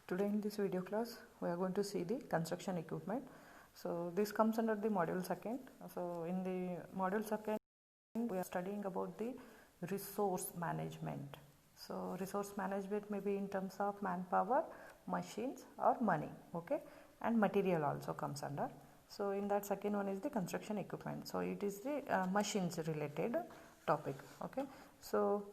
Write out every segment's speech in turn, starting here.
Today in this video class we are going to see the construction equipment. So this comes under the module second. So in the module second we are studying about the resource management. So resource management may be in terms of manpower, machines or money, okay, and material also comes under. So in that second one is the construction equipment. So it is the machines related topic, okay. So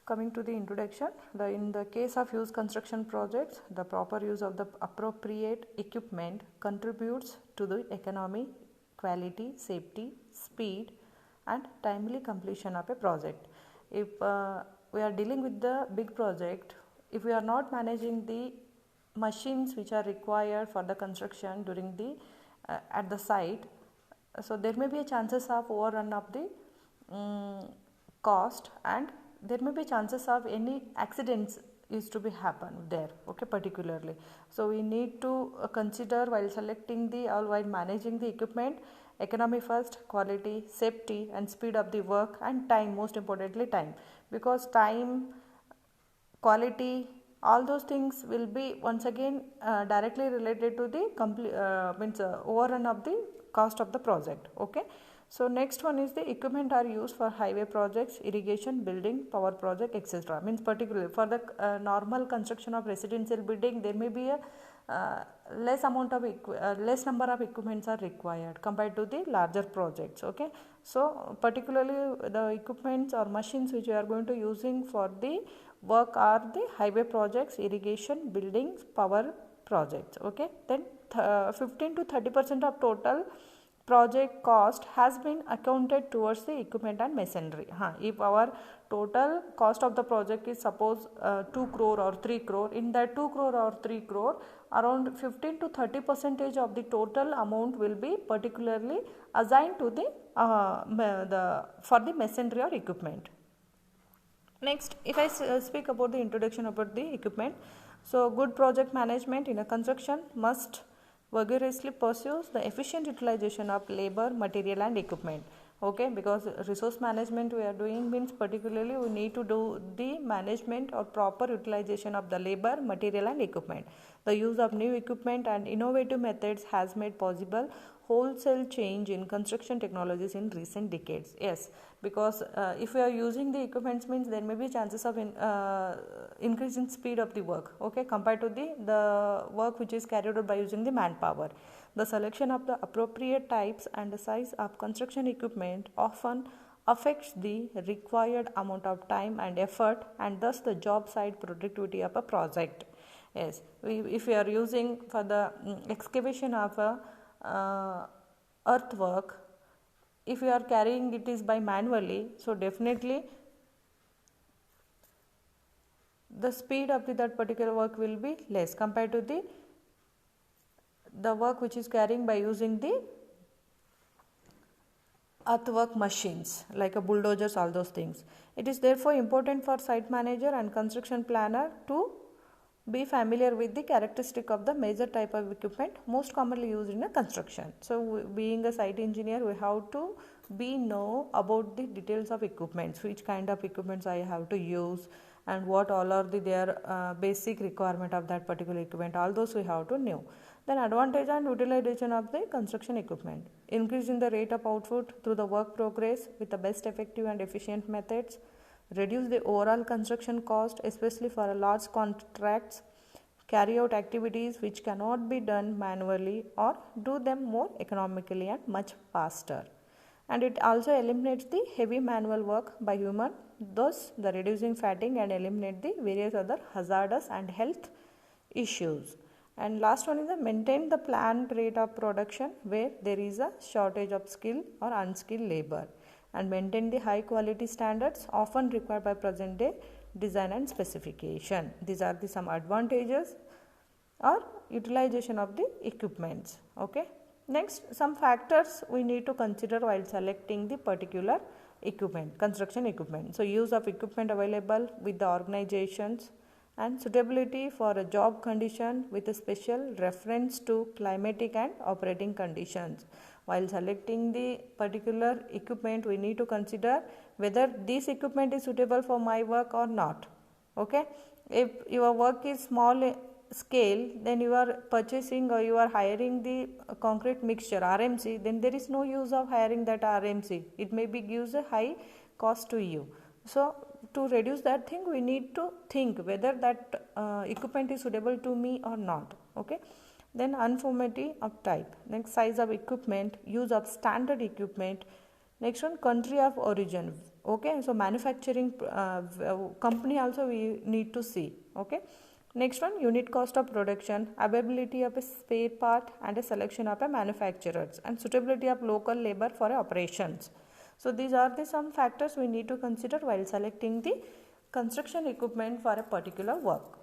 coming to the introduction, in the case of huge construction projects, the proper use of the appropriate equipment contributes to the economy, quality, safety, speed and timely completion of a project. If we are dealing with the big project, if we are not managing the machines which are required for the construction during the at the site, so there may be a chances of overrun of the cost, and there may be chances of any accidents is to be happen there, okay, particularly. So we need to consider while selecting the or while managing the equipment, economy first, quality, safety and speed of the work, and time, most importantly time, because time, quality, all those things will be once again directly related to the overrun of the cost of the project, okay. So next one is the equipment are used for highway projects, irrigation, building, power project, etc. Means particularly for the normal construction of residential building, there may be a less number of equipments are required compared to the larger projects, okay. So particularly the equipments or machines which we are going to using for the work are the highway projects, irrigation, buildings, power projects, okay. Then 15 to 30% of total project cost has been accounted towards the equipment and machinery. If our total cost of the project is suppose 2 crore or 3 crore, in that 2 crore or 3 crore, around 15 to 30% of the total amount will be particularly assigned to the for the machinery or equipment. Next, if I speak about the introduction about the equipment, so good project management in a construction must vigorously pursues the efficient utilization of labor, material and equipment, okay, because resource management we are doing means particularly we need to do the management or proper utilization of the labor, material and equipment. The use of new equipment and innovative methods has made possible wholesale change in construction technologies in recent decades. Yes, because if we are using the equipments means there may be chances of increase in speed of the work, okay, compared to the work which is carried out by using the manpower. The selection of the appropriate types and the size of construction equipment often affects the required amount of time and effort, and thus the job site productivity of a project. Yes, if we are using for the excavation of a earthwork, if we are carrying it is by manually, so definitely the speed of that particular work will be less compared to the work which is carrying by using the earthwork machines like a bulldozers, all those things. It is therefore important for site manager and construction planner to be familiar with the characteristic of the major type of equipment most commonly used in a construction. So being a site engineer, we have to know about the details of equipments, which kind of equipments I have to use and what all are their basic requirement of that particular equipment, all those we have to know. Then advantage and utilization of the construction equipment, increasing the rate of output through the work progress with the best effective and efficient methods, reduce the overall construction cost, especially for large contracts, carry out activities which cannot be done manually or do them more economically and much faster. And it also eliminates the heavy manual work by human, thus the reducing fatigue and eliminate the various other hazardous and health issues. And last one is the maintain the planned rate of production where there is a shortage of skilled or unskilled labor, and maintain the high quality standards often required by present day design and specification. These are the some advantages or utilization of the equipments, okay. Next, some factors we need to consider while selecting the particular equipment, construction equipment. So use of equipment available with the organizations and suitability for a job condition with a special reference to climatic and operating conditions. While selecting the particular equipment, we need to consider whether this equipment is suitable for my work or not, okay. If your work is small scale, then you are purchasing or you are hiring the concrete mixture RMC, then there is no use of hiring that RMC. It may be gives a high cost to you. So to reduce that thing, we need to think whether that equipment is suitable to me or not. Okay. Then uniformity of type, next size of equipment, use of standard equipment. Next one, country of origin. Okay, so manufacturing company also we need to see. Okay. Next one, unit cost of production, availability of a spare part and a selection of a manufacturers, and suitability of local labor for operations. So these are the some factors we need to consider while selecting the construction equipment for a particular work.